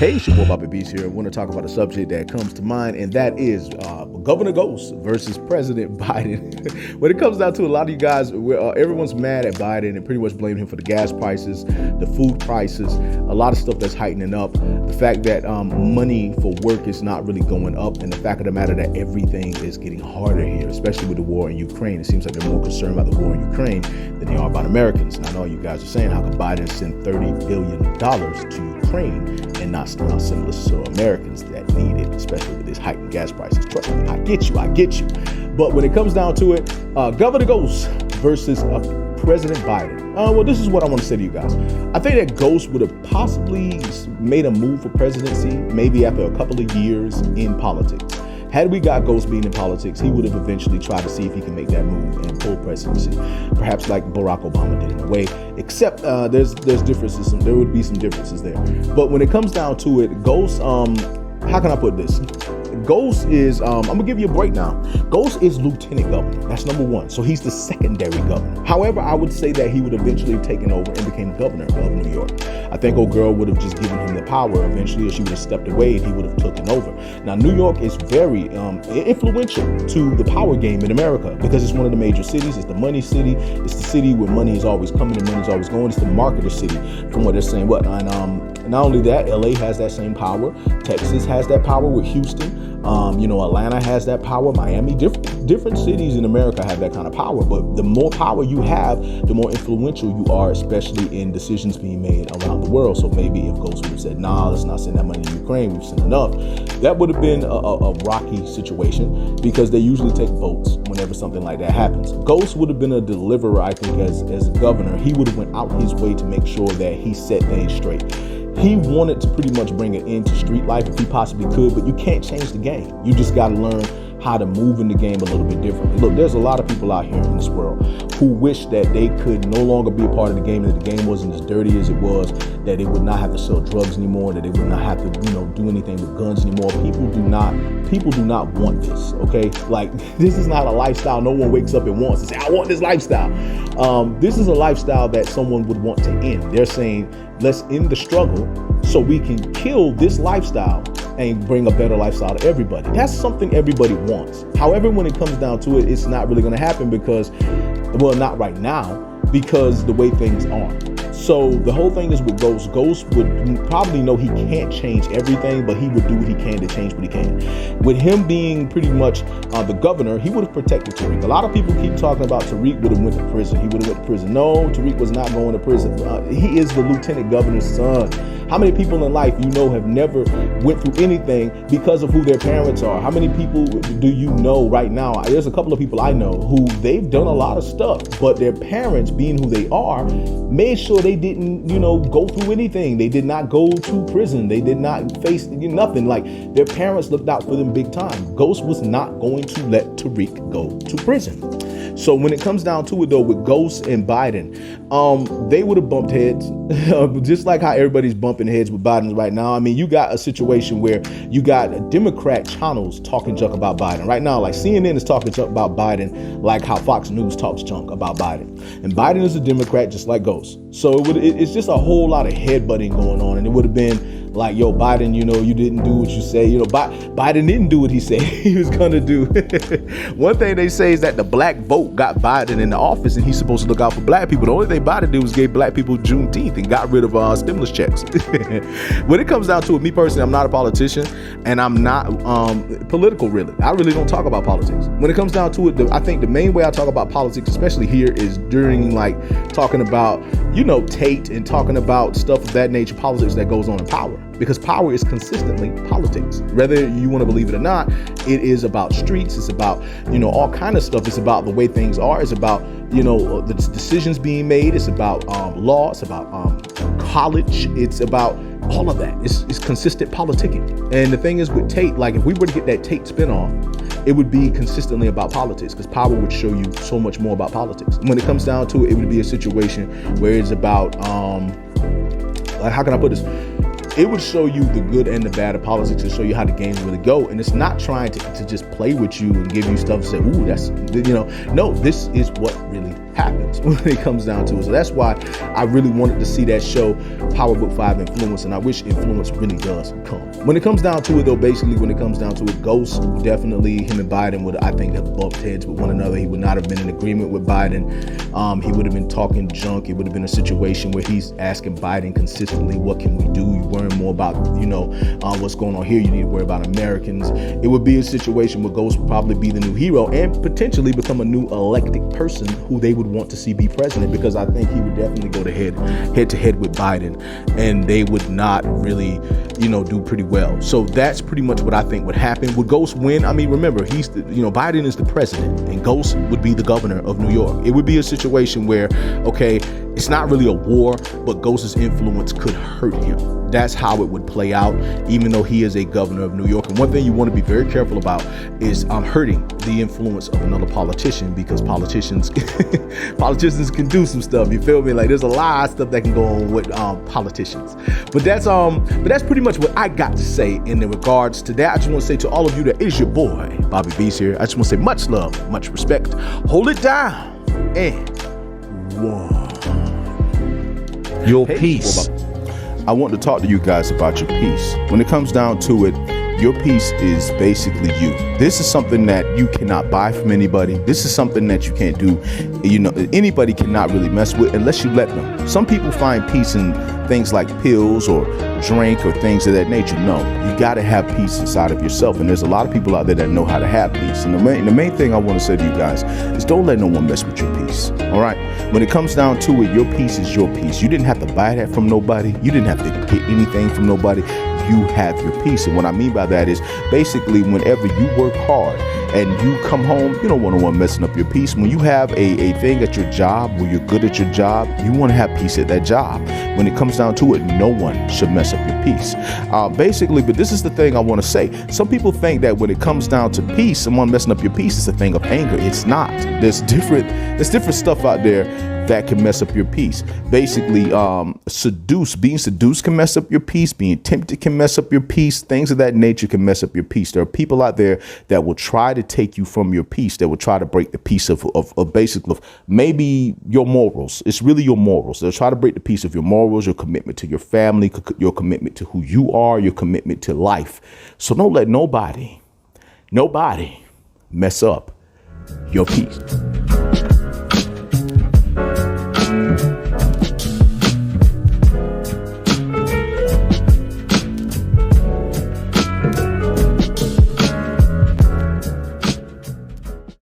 Hey, it's your boy Bobby Beast here. I want to talk about a subject that comes to mind, and that is Governor Ghost versus President Biden. When it comes down to a lot of you guys, everyone's mad at Biden and pretty much blame him for the gas prices, the food prices, a lot of stuff that's heightening up. The fact that money for work is not really going up, and the fact of the matter that everything is getting harder here, especially with the war in Ukraine. It seems like they're more concerned about the war in Ukraine than they are about Americans. And I know you guys are saying, how could Biden send $30 billion to Ukraine and not send out stimulus to Americans that need it, especially with these heightened gas prices? Trust me, I get you. But when it comes down to it, Governor Ghost versus President Biden. Well, this is what I want to say to you guys. I think that Ghost would have possibly made a move for presidency maybe after a couple of years in politics. Had we got Ghost being in politics, he would have eventually tried to see if he can make that move and pull presidency, perhaps like Barack Obama did in a way. Except there's differences. There would be some differences there. But when it comes down to it, Ghost, how can I put this? Ghost is, I'm gonna give you a breakdown. Ghost is lieutenant governor. That's number one. So he's the secondary governor. However, I would say that he would eventually have taken over and became governor of New York. I think old girl would have just given him the power eventually, or she would have stepped away and he would have taken over. Now, New York is very influential to the power game in America because it's one of the major cities. It's the money city. It's the city where money is always coming and money is always going. It's the marketer city, from what they're saying. And not only that, LA has that same power. Texas has that power with Houston. Atlanta has that power. Miami, different cities in America have that kind of power. But the more power you have, the more influential you are, especially in decisions being made around the world. So maybe if Ghost would have said, nah, let's not send that money to Ukraine, we've sent enough, that would have been a rocky situation because they usually take votes whenever something like that happens. Ghost would have been a deliverer, I think, as a governor. He would have went out his way to make sure that he set things straight. He wanted to pretty much bring it into street life if he possibly could, but you can't change the game. You just got to learn how to move in the game a little bit differently. Look, there's a lot of people out here in this world who wish that they could no longer be a part of the game, that the game wasn't as dirty as it was, that they would not have to sell drugs anymore, that they would not have to, do anything with guns anymore. People do not want this, okay? Like, this is not a lifestyle no one wakes up and wants to say, I want this lifestyle. This is a lifestyle that someone would want to end. They're saying, let's end the struggle so we can kill this lifestyle and bring a better lifestyle to everybody. That's something everybody wants. However, when it comes down to it, it's not really going to happen because, well, not right now, because the way things are. So the whole thing is with Ghost. Ghost would probably know he can't change everything, but he would do what he can to change what he can. With him being pretty much the governor, he would have protected Tariq. A lot of people keep talking about Tariq would have went to prison. He would have went to prison. No, Tariq was not going to prison. He is the lieutenant governor's son. How many people in life have never went through anything because of who their parents are? How many people do you know right now? There's a couple of people I know who they've done a lot of stuff, but their parents, being who they are, made sure they didn't, go through anything. They did not go to prison. They did not face nothing. Like, their parents looked out for them big time. Ghost was not going to let Tariq go to prison. So when it comes down to it, though, with Ghost and Biden, they would have bumped heads, just like how everybody's bumping heads with Biden right now. I mean, you got a situation where you got Democrat channels talking junk about Biden right now. Like, CNN is talking junk about Biden, like how Fox News talks junk about Biden. And Biden is a Democrat, just like Ghost. So it's just a whole lot of headbutting going on. And it would have been like, yo, Biden, you didn't do what you say. Biden didn't do what he said he was going to do. One thing they say is that the black vote got Biden in the office and he's supposed to look out for black people. The only thing Biden did was gave black people Juneteenth and got rid of stimulus checks. When it comes down to it, me personally, I'm not a politician and I'm not political, really. I really don't talk about politics. When it comes down to it, I think the main way I talk about politics, especially here, is during talking about, Tate and talking about stuff of that nature, politics that goes on in power. Because power is consistently politics. Whether you want to believe it or not, it is about streets. It's about, all kind of stuff. It's about the way things are. It's about, the decisions being made. It's about law. It's about college. It's about all of that. It's consistent politicking. And the thing is with Tate, like if we were to get that Tate spinoff, it would be consistently about politics because power would show you so much more about politics. When it comes down to it, it would be a situation where it's about, how can I put this? It would show you the good and the bad of politics and show you how the games really go. And it's not trying to just play with you and give you stuff and say, ooh, that's, no, this is what really happens. happens when it comes down to it. So that's why I really wanted to see that show, Power Book 5 Influence, and I wish Influence really does come. When it comes down to it, though, basically, when it comes down to it, Ghost, definitely him and Biden would, I think, have bumped heads with one another. He would not have been in agreement with Biden. He would have been talking junk. It would have been a situation where he's asking Biden consistently, what can we do? You worrying more about, what's going on here. You need to worry about Americans. It would be a situation where Ghost would probably be the new hero and potentially become a new elected person who they would want to see be president, because I think he would definitely go to head to head with Biden, and they would not really, do pretty well. So that's pretty much what I think would happen. Would Ghost win? I mean, remember, Biden is the president and Ghost would be the governor of New York. It would be a situation where, okay, it's not really a war, but Ghost's influence could hurt him. That's how it would play out, even though he is a governor of New York. And one thing you want to be very careful about is hurting the influence of another politician, because politicians can do some stuff. You feel me? Like, there's a lot of stuff that can go on with politicians. But that's pretty much what I got to say in the regards to that. I just want to say to all of you, that is your boy Bobby Beast here. I just want to say much love, much respect. Hold it down, and your peace. I want to talk to you guys about your peace. When it comes down to it, your peace is basically you. This is something that you cannot buy from anybody. This is something that you can't do. Anybody cannot really mess with unless you let them. Some people find peace in things like pills or drink or things of that nature. No, you got to have peace inside of yourself. And there's a lot of people out there that know how to have peace. And the main thing I want to say to you guys is don't let no one mess with your peace. All right. When it comes down to it, your peace is your peace. You didn't have to buy that from nobody. You didn't have to get anything from nobody. You have your peace. And what I mean by that is basically whenever you work hard and you come home, you don't want no one messing up your peace. When you have a thing at your job where you're good at your job, you want to have peace at that job. When it comes down to it, no one should mess up your peace. Basically, but this is the thing I want to say. Some people think that when it comes down to peace, someone messing up your peace is a thing of anger. It's not. There's different stuff out there that can mess up your peace. Basically, being seduced can mess up your peace. Being tempted can mess up your peace. Things of that nature can mess up your peace. There are people out there that will try to take you from your peace. That will try to break the peace of maybe your morals. It's really your morals. They'll try to break the peace of your morals, your commitment to your family, your commitment to who you are, your commitment to life. So don't let nobody mess up your peace.